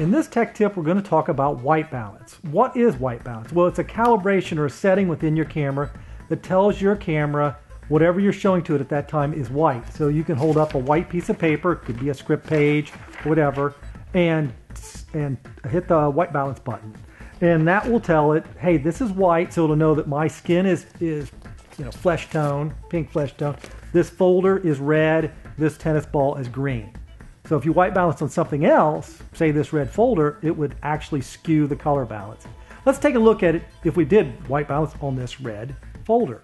in this tech tip, we're going to talk about white balance. What is white balance? Well, it's a calibration or a setting within your camera that tells your camera whatever you're showing to it at that time is white. So you can hold up a white piece of paper, it could be a script page, whatever, and hit the white balance button. And that will tell it, hey, this is white, so it'll know that my skin is flesh tone, pink flesh tone. This folder is red, this tennis ball is green. So if you white balance on something else, say this red folder, it would actually skew the color balance. Let's take a look at it if we did white balance on this red folder.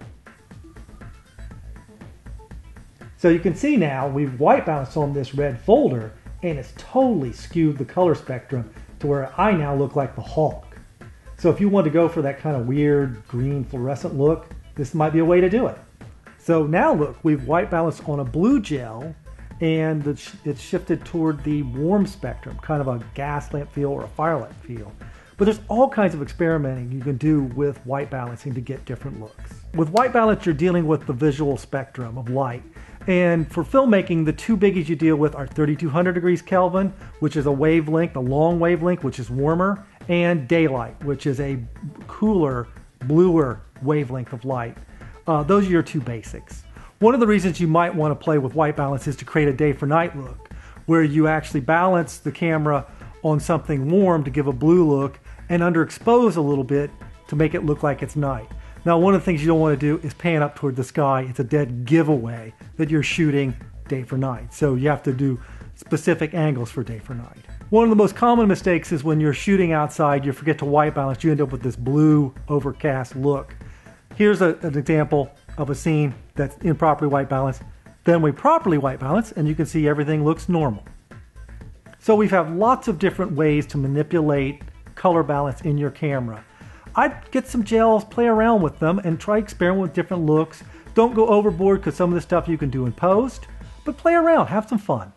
So you can see now we've white balanced on this red folder and it's totally skewed the color spectrum to where I now look like the Hulk. So if you want to go for that kind of weird green fluorescent look, this might be a way to do it. So now look, we've white balanced on a blue gel and it's shifted toward the warm spectrum, kind of a gas lamp feel or a fire lamp feel. But there's all kinds of experimenting you can do with white balancing to get different looks. With white balance, you're dealing with the visual spectrum of light. And for filmmaking, the two biggies you deal with are 3200 degrees Kelvin, which is a wavelength, a long wavelength, which is warmer, and daylight, which is a cooler, bluer wavelength of light. Those are your two basics. One of the reasons you might want to play with white balance is to create a day for night look, where you actually balance the camera on something warm to give a blue look and underexpose a little bit to make it look like it's night. Now, one of the things you don't want to do is pan up toward the sky. It's a dead giveaway that you're shooting day for night. So you have to do specific angles for day for night. One of the most common mistakes is when you're shooting outside, you forget to white balance, you end up with this blue overcast look. Here's an example of a scene that's improperly white balanced. Then we properly white balance and you can see everything looks normal. So we have lots of different ways to manipulate color balance in your camera. I'd get some gels, play around with them, and try experiment with different looks. Don't go overboard because some of the stuff you can do in post, but play around, have some fun.